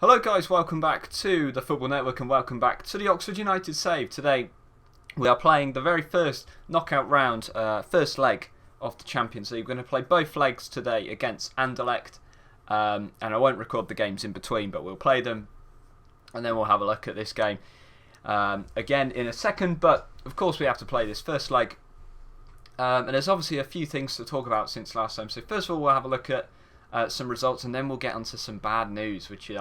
Hello guys, welcome back to the Football Network and welcome back to the Oxford United Save. Today we are playing the very first knockout round, first leg of the Champions League. We're going to play both legs today against Anderlecht, and I won't record the games in between, but we'll play them and then we'll have a look at this game again in a second. But of course we have to play this first leg, and there's obviously a few things to talk about since last time. So first of all we'll have a look at some results and then we'll get onto some bad news, which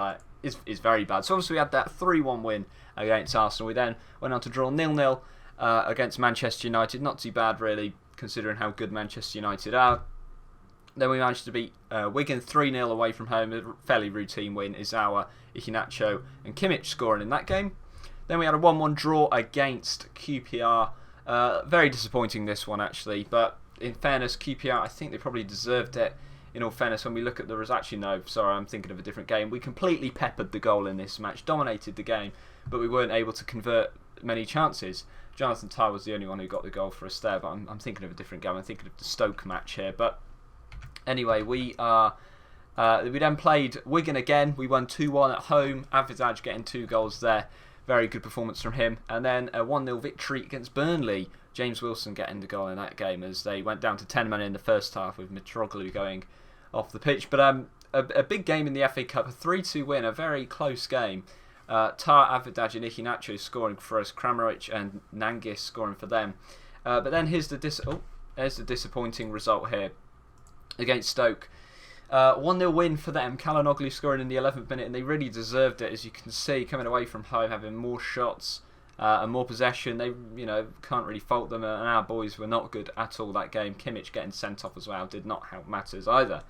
is very bad. So obviously we had that 3-1 win against Arsenal. We then went on to draw 0-0 against Manchester United. Not too bad really, considering how good Manchester United are. Then we managed to beat Wigan 3-0 away from home. A fairly routine win. Izawa, Iheanacho and Kimmich scoring in that game. Then we had a 1-1 draw against QPR. Very disappointing this one actually, but in fairness QPR, I think they probably deserved it. In all fairness, when we look at the results, actually no, sorry, I'm thinking of a different game. We completely peppered the goal in this match, dominated the game, but we weren't able to convert many chances. Jonathan Tah was the only one who got the goal for us there, but I'm thinking of a different game. I'm thinking of the Stoke match here. But anyway, we then played Wigan again. We won 2-1 at home. Avidaj getting 2 goals there. Very good performance from him. And then a 1-0 victory against Burnley. James Wilson getting the goal in that game as they went down to 10 men in the first half with Mitroglou going off the pitch. But a big game in the FA Cup, a 3-2 win, a very close game. Tah, Avidaj and Iheanacho scoring for us, Kramaric and Nangis scoring for them. But then here's the disappointing result here against Stoke. 1-0 win for them, Kalanoglu scoring in the 11th minute, and they really deserved it, as you can see, coming away from home, having more shots and more possession. They can't really fault them, and our boys were not good at all that game. Kimmich getting sent off as well did not help matters either.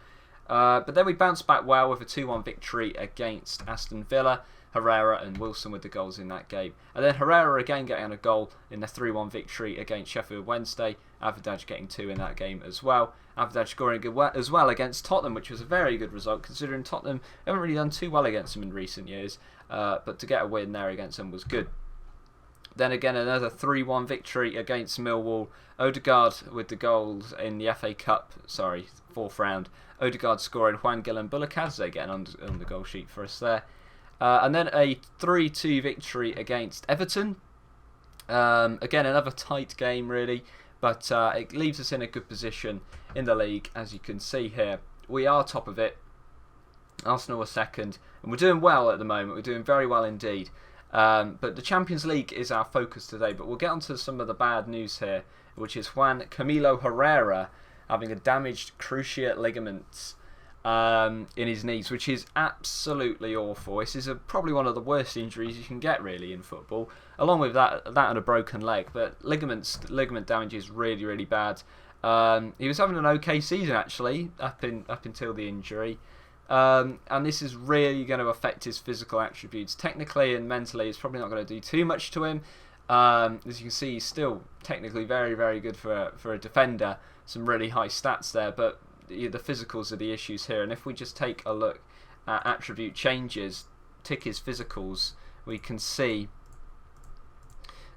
But then we bounced back well with a 2-1 victory against Aston Villa. Herrera and Wilson with the goals in that game. And then Herrera again getting a goal in the 3-1 victory against Sheffield Wednesday. Avidaj getting 2 in that game as well. Avidaj scoring as well against Tottenham, which was a very good result considering Tottenham haven't really done too well against them in recent years. But to get a win there against them was good. Then again another 3-1 victory against Millwall. Odegaard with the goals in the FA Cup, fourth round. Odegaard scoring, Juan Gil and Bulakadze getting on the goal sheet for us there. And then a 3-2 victory against Everton. Again, another tight game really, but it leaves us in a good position in the league, as you can see here. We are top of it. Arsenal are second, and we're doing well at the moment. We're doing very well indeed. But the Champions League is our focus today, but we'll get onto some of the bad news here, which is Juan Camilo Herrera having a damaged cruciate ligaments in his knees, which is absolutely awful. This is probably one of the worst injuries you can get really in football, along with that and a broken leg. But ligament damage is really, really bad. He was having an okay season actually up until the injury. And this is really going to affect his physical attributes. Technically and mentally, it's probably not going to do too much to him. As you can see, he's still technically very, very good for a defender. Some really high stats there, but the physicals are the issues here. And if we just take a look at attribute changes, tick his physicals, we can see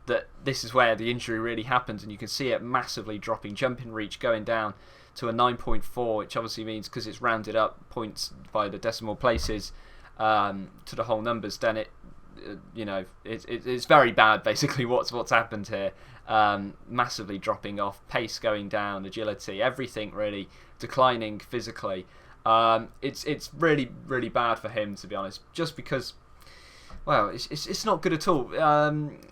that this is where the injury really happens, and you can see it massively dropping. Jumping reach going down to a 9.4, which obviously means, because it's rounded up points by the decimal places to the whole numbers, then it's very bad basically what's happened here. Massively dropping off, pace going down, agility, everything really declining physically. It's really, really bad for him, to be honest, just because, well, it's not good at all.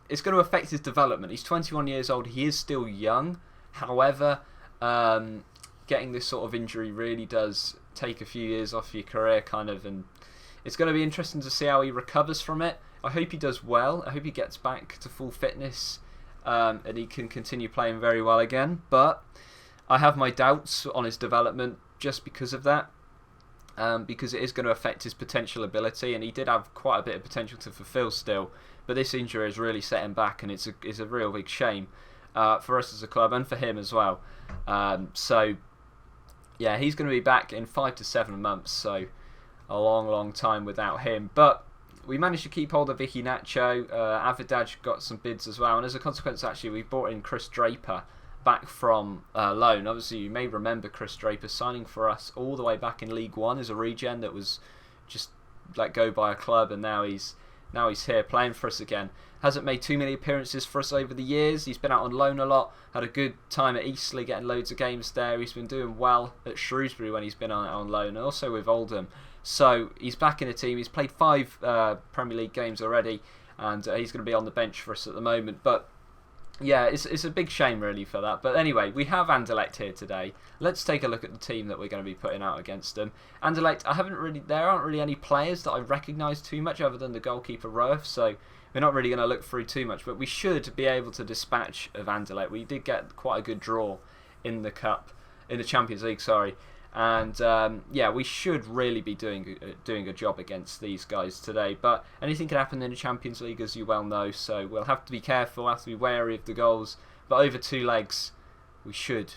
It's going to affect his development. He's 21 years old, he is still young. However, getting this sort of injury really does take a few years off your career kind of, and it's going to be interesting to see how he recovers from it. I hope he does well. I hope he gets back to full fitness and he can continue playing very well again, but I have my doubts on his development just because of that, because it is going to affect his potential ability, and he did have quite a bit of potential to fulfill still, but this injury has really set him back, and it's a real big shame for us as a club and for him as well. So yeah, he's going to be back in 5 to 7 months, so a long time without him. But we managed to keep hold of Iheanacho. Avidaj got some bids as well, and as a consequence actually we brought in Chris Draper back from loan. Obviously you may remember Chris Draper signing for us all the way back in League One as a regen that was just let go by a club, and now he's here playing for us again. Hasn't made too many appearances for us over the years. He's been out on loan a lot. Had a good time at Eastleigh, getting loads of games there. He's been doing well at Shrewsbury when he's been on loan, and also with Oldham. So he's back in the team. He's played 5 Premier League games already, and he's going to be on the bench for us at the moment. But yeah, it's a big shame really for that. But anyway, we have Anderlecht here today. Let's take a look at the team that we're going to be putting out against them. Anderlecht, there aren't really any players that I recognise too much other than the goalkeeper Roef, so we're not really going to look through too much. But we should be able to dispatch of Anderlecht. We did get quite a good draw in the Champions League, sorry. And yeah, we should really be doing a job against these guys today. But anything can happen in the Champions League, as you well know. So we'll have to be careful, have to be wary of the goals. But over 2 legs, we should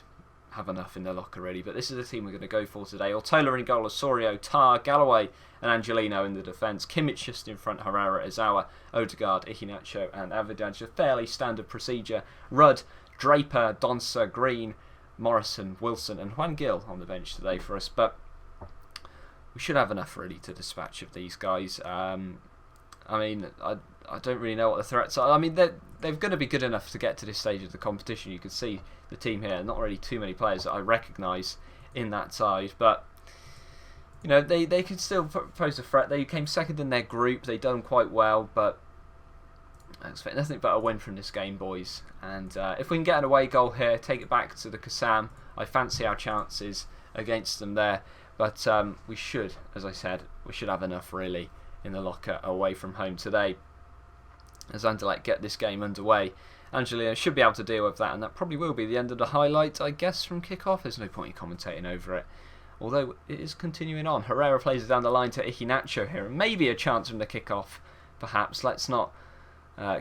have enough in the locker really. But this is the team we're going to go for today. Ortola in goal, Osorio, Tar, Galloway and Angelino in the defence. Kimmich just in front, Herrera, Izawa, Odegaard, Iheanacho and Avidaj. A fairly standard procedure. Rudd, Draper, Donser, Green, Morrison, Wilson and Juan Gil on the bench today for us, but we should have enough really to dispatch of these guys. I mean, I don't really know what the threats are. I mean, they're going to be good enough to get to this stage of the competition. You can see the team here, not really too many players that I recognise in that side, but you know, they can still pose a threat. They came second in their group, they've done quite well, but I expect nothing but a win from this game, boys. And if we can get an away goal here, take it back to the Kassam, I fancy our chances against them there. But we should, as I said, we should have enough really in the locker away from home today. As Anderlecht get this game underway, Angelino should be able to deal with that, and that probably will be the end of the highlight, I guess, from kick-off. There's no point in commentating over it. Although it is continuing on. Herrera plays it down the line to Iheanacho here, and maybe a chance from the kick-off, perhaps. Let's not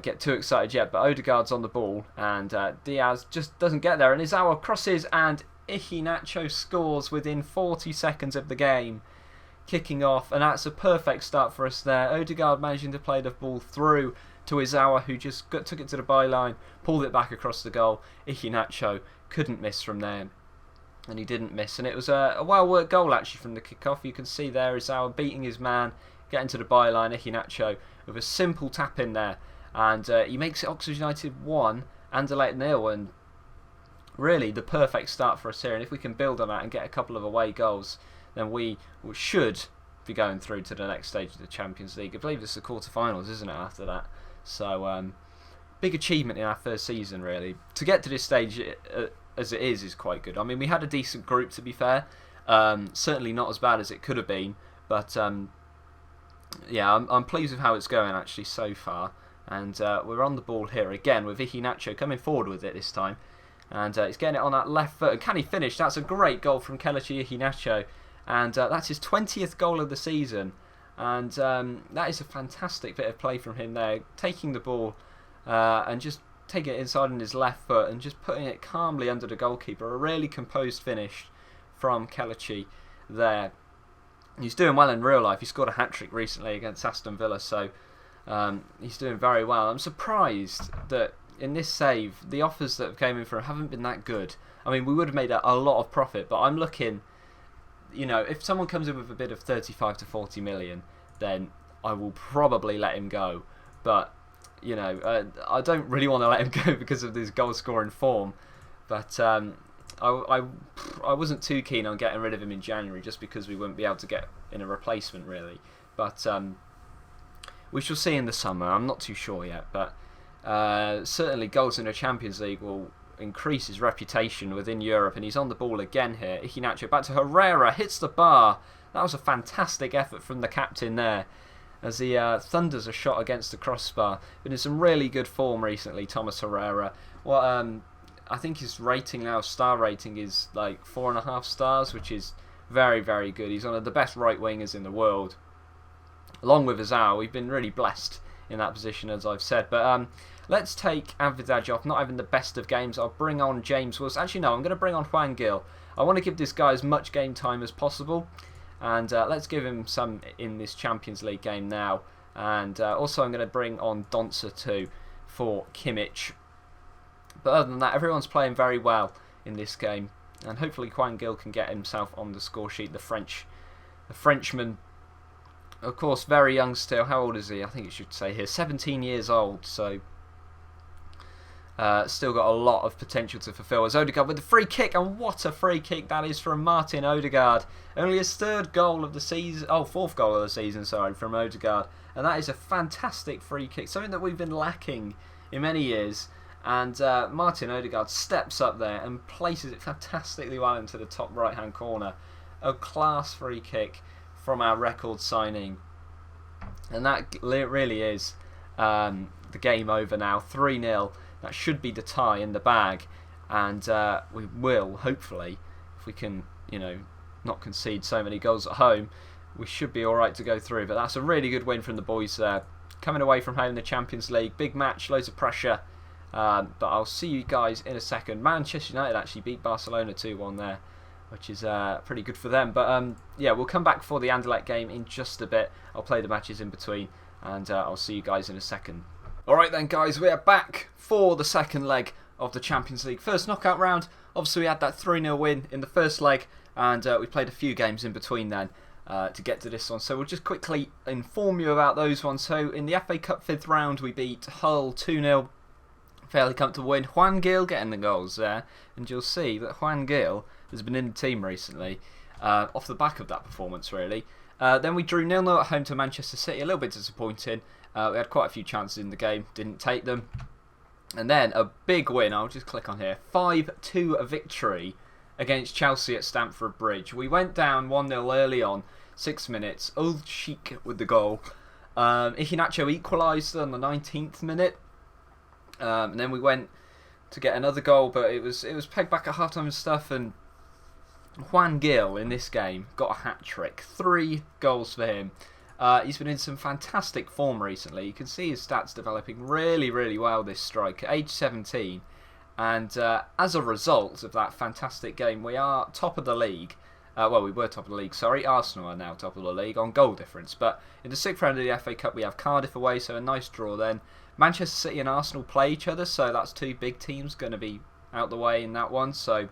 get too excited yet, but Odegaard's on the ball and Diaz just doesn't get there, and Izawa crosses and Iheanacho scores within 40 seconds of the game, kicking off, and that's a perfect start for us there. Odegaard managing to play the ball through to Izawa, who just took it to the byline, pulled it back across the goal. Iheanacho couldn't miss from there, and he didn't miss, and it was a well-worked goal actually from the kick-off. You can see there Izawa beating his man, getting to the byline, Iheanacho with a simple tap in there. And he makes it Oxford United 1, Anderlecht 0, and really the perfect start for us here. And if we can build on that and get a couple of away goals, then we should be going through to the next stage of the Champions League. I believe it's the quarterfinals, isn't it, after that? So, big achievement in our first season, really. To get to this stage as it is quite good. I mean, we had a decent group, to be fair. Certainly not as bad as it could have been, but yeah, I'm pleased with how it's going, actually, so far. And we're on the ball here again with Iheanacho coming forward with it this time. And he's getting it on that left foot. And can he finish? That's a great goal from Kelechi Iheanacho. And that's his 20th goal of the season. And that is a fantastic bit of play from him there. Taking the ball and just taking it inside on his left foot and just putting it calmly under the goalkeeper. A really composed finish from Kelechi there. He's doing well in real life. He scored a hat-trick recently against Aston Villa, so he's doing very well. I'm surprised that in this save, the offers that came in for him haven't been that good. I mean, we would have made a lot of profit, but I'm looking, you know, if someone comes in with a bid of 35 to 40 million, then I will probably let him go. But, you know, I don't really want to let him go because of this goal-scoring form. But I wasn't too keen on getting rid of him in January just because we wouldn't be able to get in a replacement, really. But we shall see in the summer. I'm not too sure yet, but certainly goals in the Champions League will increase his reputation within Europe, and he's on the ball again here. Iheanacho back to Herrera, hits the bar. That was a fantastic effort from the captain there as he thunders a shot against the crossbar. Been in some really good form recently, Thomas Herrera. Well, I think his rating now, star rating, is like 4.5 stars, which is very, very good. He's one of the best right wingers in the world. Along with Azar, we've been really blessed in that position, as I've said. But let's take Avidaj off. Not having the best of games. I'll bring on James Wilson. Actually, no, I'm going to bring on Juan Gil. I want to give this guy as much game time as possible. And let's give him some in this Champions League game now. And also I'm going to bring on Donser too for Kimmich. But other than that, everyone's playing very well in this game. And hopefully Juan Gil can get himself on the score sheet. The Frenchman of course, very young still. How old is he? I think it should say here 17 years old. So still got a lot of potential to fulfil. As Odegaard with the free kick, and what a free kick that is from Martin Odegaard. Only his third goal of the season, fourth goal of the season, sorry, from Odegaard. And that is a fantastic free kick, something that we've been lacking in many years. And Martin Odegaard steps up there and places it fantastically well into the top right hand corner. A class free kick from our record signing. And that really is the game over now. 3-0. That should be the tie in the bag, and we will, hopefully, if we can, not concede so many goals at home, we should be alright to go through. But that's a really good win from the boys there. Coming away from home in the Champions League, big match, loads of pressure, but I'll see you guys in a second. Manchester United actually beat Barcelona 2-1 there, which is pretty good for them. But yeah, we'll come back for the Anderlecht game in just a bit. I'll play the matches in between, and I'll see you guys in a second. Alright then guys, we are back for the second leg of the Champions League. First knockout round, obviously we had that 3-0 win in the first leg, and we played a few games in between then to get to this one. So we'll just quickly inform you about those ones. So in the FA Cup 5th round we beat Hull 2-0, fairly comfortable win. Juan Gil getting the goals there, and you'll see that Juan Gil has been in the team recently, off the back of that performance really. Then we drew 0-0 at home to Manchester City, a little bit disappointing. We had quite a few chances in the game, didn't take them. And then a big win, I'll just click on here, 5-2 victory against Chelsea at Stamford Bridge. We went down 1-0 early on, 6 minutes, Old Sheik with the goal. Iheanacho equalised on the 19th minute. And then we went to get another goal, but it was pegged back at half-time and stuff, and Juan Gil in this game got a hat-trick, 3 goals for him. He's been in some fantastic form recently. You can see his stats developing really, really well, this striker, age 17. And as a result of that fantastic game, we are top of the league. Well, we were top of the league, sorry. Arsenal are now top of the league on goal difference. But in the 6th round of the FA Cup, we have Cardiff away, so a nice draw then. Manchester City and Arsenal play each other, so that's 2 big teams going to be out the way in that one. So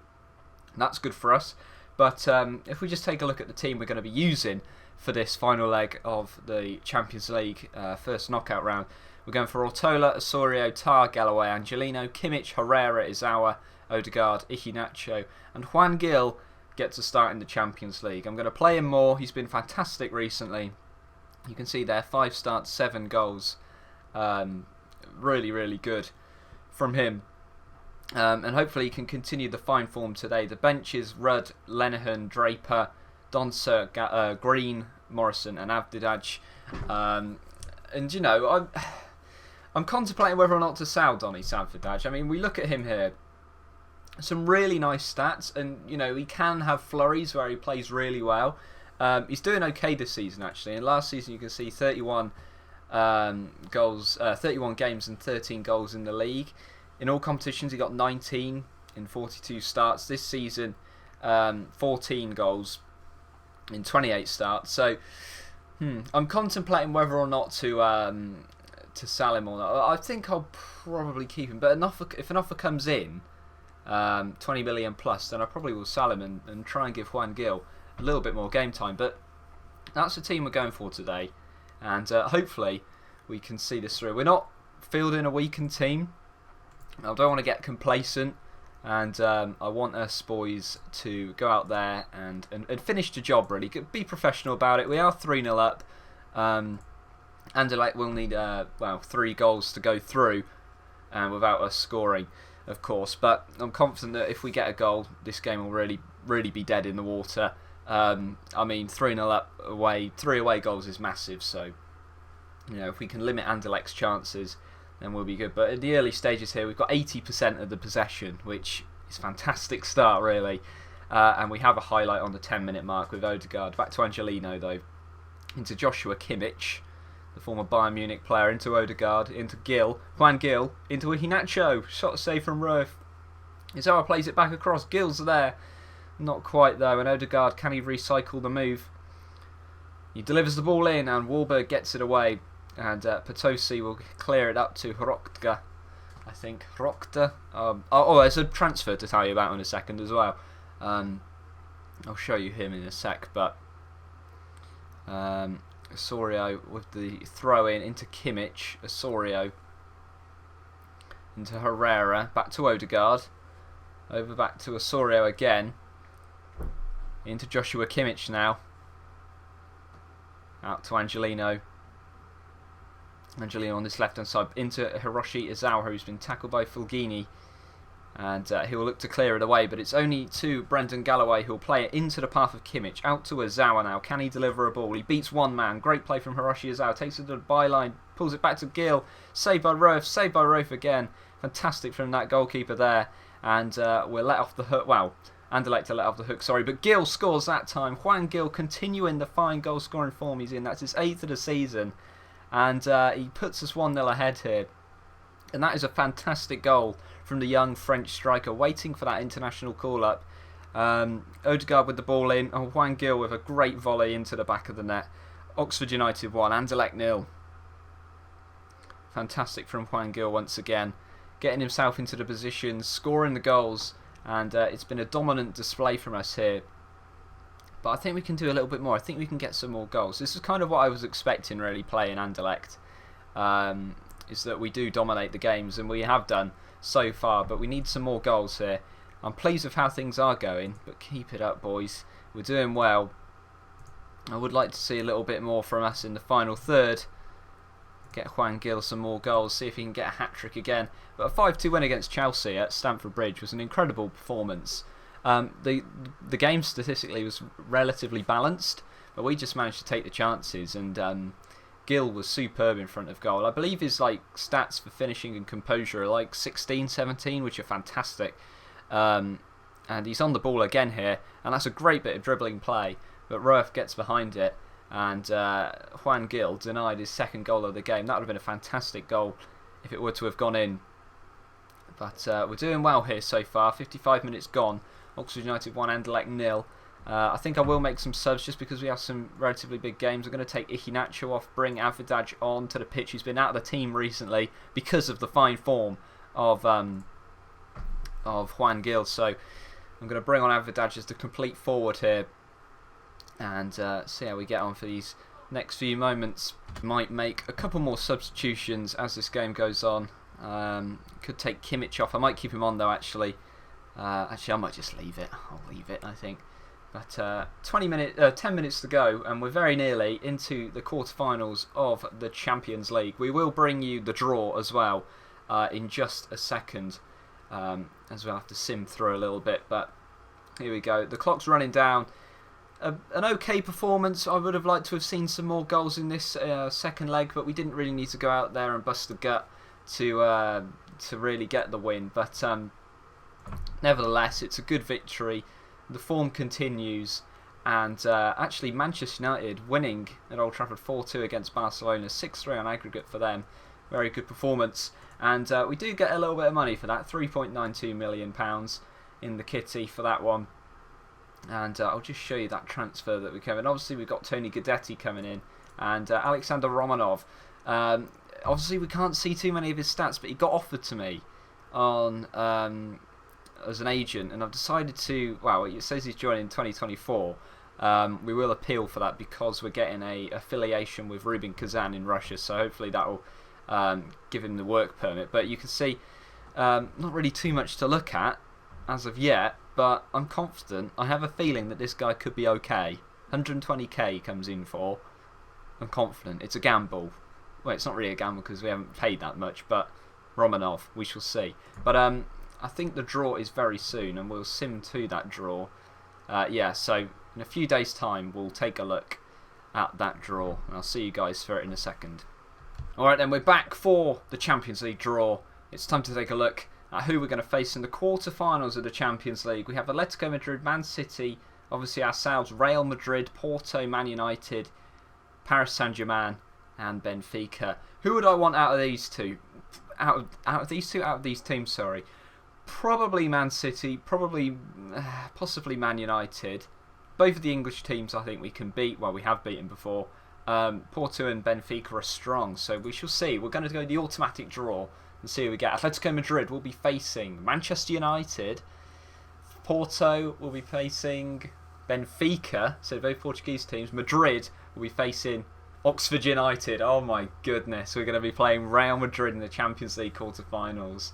that's good for us. But if we just take a look at the team we're going to be using for this final leg of the Champions League first knockout round, we're going for Ortola, Osorio, Tar, Galloway, Angelino, Kimmich, Herrera, Izawa, Odegaard, Iheanacho, and Juan Gil gets a start in the Champions League. I'm going to play him more. He's been fantastic recently. You can see there, 5 starts, 7 goals. Really, really good from him. And hopefully he can continue the fine form today. The bench is Rudd, Lenihan, Draper, Donser, Green, Morrison and Avdidaj. And I'm contemplating whether or not to sell Donny Savdidaj. I mean, we look at him here, some really nice stats, and he can have flurries where he plays really well. He's doing okay this season actually, and last season you can see 31 goals, 31 games and 13 goals in the league. In all competitions he got 19 in 42 starts. This season 14 goals in 28 starts. So I'm contemplating whether or not to sell him or not. I think I'll probably keep him, but if an offer comes in 20 million plus, then I probably will sell him and try and give Juan Gil a little bit more game time. But that's the team we're going for today, and hopefully we can see this through. We're not fielding a weakened team. I don't want to get complacent, and I want us boys to go out there and finish the job really. Be professional about it. We are 3-0 up. Anderlecht will need 3 goals to go through without us scoring, of course. But I'm confident that if we get a goal, this game will really be dead in the water. I mean, 3-0 up away, 3 away goals is massive. So if we can limit Anderlecht's chances, then we'll be good. But at the early stages here, we've got 80% of the possession, which is a fantastic start really. And we have a highlight on the 10-minute mark with Odegaard. Back to Angelino though, into Joshua Kimmich, the former Bayern Munich player, into Odegaard, into Juan Gil, into Iheanacho. Shot saved from Ruth. Izawa plays it back across. Gil's there. Not quite though, and Odegaard, can he recycle the move? He delivers the ball in, and Wahlberg gets it away. And Potosi will clear it up to Hrokta, I think. Hrokta. There's a transfer to tell you about in a second as well. I'll show you him in a sec, but Osorio with the throw in into Kimmich. Osorio into Herrera. Back to Odegaard. Over back to Osorio again. Into Joshua Kimmich now. Out to Angelino. Angelino on this left hand side. Into Hiroshi Izawa, who's been tackled by Fulgini. And he will look to clear it away, but it's only to Brendan Galloway who will play it into the path of Kimmich. Out to Izawa now. Can he deliver a ball? He beats one man. Great play from Hiroshi Izawa. Takes it to the byline. Pulls it back to Gill. Saved by Roaf. Saved by Roaf again. Fantastic from that goalkeeper there. And we're let off the hook. Well, Anderlecht to let off the hook, sorry. But Gill scores that time. Juan Gill continuing the fine goal scoring form he's in. That's his 8th of the season. And he puts us 1-0 ahead here. And that is a fantastic goal from the young French striker, waiting for that international call-up. Odegaard with the ball in. Oh, Juan Gill with a great volley into the back of the net. Oxford United 1, Anderlecht 0. Fantastic from Juan Gill once again. Getting himself into the positions, scoring the goals. And it's been a dominant display from us here. But I think we can do a little bit more. I think we can get some more goals. This is kind of what I was expecting, really, playing Anderlecht. Is that we do dominate the games, and we have done so far, but we need some more goals here. I'm pleased with how things are going, but keep it up, boys. We're doing well. I would like to see a little bit more from us in the final third. Get Juan Gill some more goals, see if he can get a hat-trick again. But a 5-2 win against Chelsea at Stamford Bridge was an incredible performance. The game statistically was relatively balanced, but we just managed to take the chances, and Gill was superb in front of goal. I believe his stats for finishing and composure are like 16, 17, which are fantastic. And he's on the ball again here, and that's a great bit of dribbling play. But Roef gets behind it, and Juan Gill denied his second goal of the game. That would have been a fantastic goal if it were to have gone in. But we're doing well here so far. 55 minutes gone. Oxford United 1, Anderlecht 0. I think I will make some subs just because we have some relatively big games. I'm going to take Iheanacho off, bring Avidaj on to the pitch. He's been out of the team recently because of the fine form of Juan Gill. So I'm going to bring on Avidaj as the complete forward here and see how we get on for these next few moments. Might make a couple more substitutions as this game goes on. Could take Kimmich off. I might keep him on though, actually. I might just leave it. I'll leave it, I think. But 10 minutes to go, and we're very nearly into the quarterfinals of the Champions League. We will bring you the draw as well in just a second, as we'll have to sim through a little bit. But here we go. The clock's running down. An okay performance. I would have liked to have seen some more goals in this second leg, but we didn't really need to go out there and bust the gut to really get the win. But nevertheless, it's a good victory. The form continues, and actually Manchester United winning at Old Trafford 4-2 against Barcelona, 6-3 on aggregate for them. Very good performance, and we do get a little bit of money for that, £3.92 million in the kitty for that one. And I'll just show you that transfer that we came in. Obviously we've got Tony Guidetti coming in, and Alexander Romanov. Obviously we can't see too many of his stats, but he got offered to me on as an agent, and I've decided to, well, it says he's joining in 2024. We will appeal for that because we're getting a affiliation with Rubin Kazan in Russia, so hopefully that will give him the work permit. But you can see not really too much to look at as of yet, but I'm confident. I have a feeling that this guy could be okay. 120k he comes in for. I'm confident. It's a gamble. Well, it's not really a gamble because we haven't paid that much, but Romanov, we shall see. But I think the draw is very soon, and we'll sim to that draw. Yeah, so in a few days' time, we'll take a look at that draw, and I'll see you guys for it in a second. Alright then, we're back for the Champions League draw. It's time to take a look at who we're going to face in the quarter-finals of the Champions League. We have Atletico Madrid, Man City, obviously ourselves, Real Madrid, Porto, Man United, Paris Saint-Germain, and Benfica. Who would I want out of these two? Out of these teams, sorry. Probably Man City, possibly Man United. Both of the English teams I think we can beat. Well, we have beaten before. Porto and Benfica are strong, so we shall see. We're going to go the automatic draw and see who we get. Atletico Madrid will be facing Manchester United. Porto will be facing Benfica, so both Portuguese teams. Madrid will be facing Oxford United. Oh my goodness, we're going to be playing Real Madrid in the Champions League quarter-finals.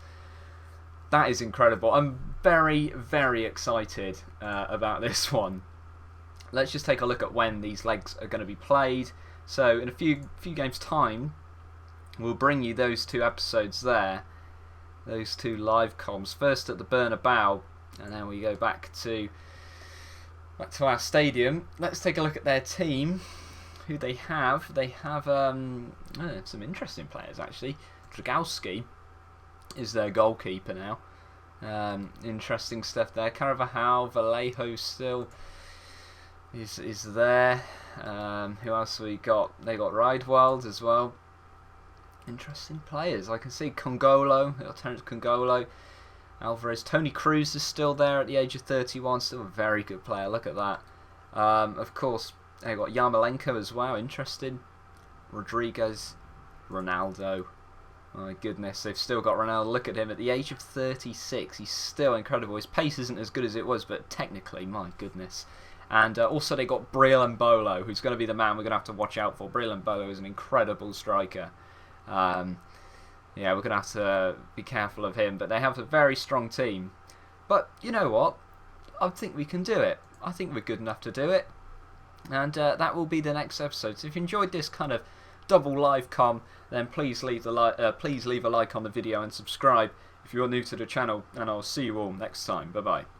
That is incredible. I'm very, very excited about this one. Let's just take a look at when these legs are going to be played. So in a few games' time, we'll bring you those 2 episodes there. Those 2 live comms. First at the Bernabeu, and then we go back to our stadium. Let's take a look at their team. Who they have. They have some interesting players, actually. Dragowski is their goalkeeper now. Interesting stuff there. Carvajal, Vallejo still is there. Who else have we got? They got Riedwald as well. Interesting players. I can see Congolo, Terence Congolo, Alvarez. Tony Cruz is still there at the age of 31. Still a very good player. Look at that. Of course, they got Yarmolenko as well. Interesting. Rodriguez, Ronaldo. My goodness, they've still got Ronaldo. Look at him at the age of 36. He's still incredible. His pace isn't as good as it was, but technically, my goodness. And also they got Breel Mbolo, who's going to be the man we're going to have to watch out for. Breel Mbolo is an incredible striker. Yeah, we're going to have to be careful of him. But they have a very strong team. But you know what? I think we can do it. I think we're good enough to do it. And that will be the next episode. So if you enjoyed this kind of double live com, then please leave a like on the video and subscribe if you're new to the channel. And I'll see you all next time. Bye bye.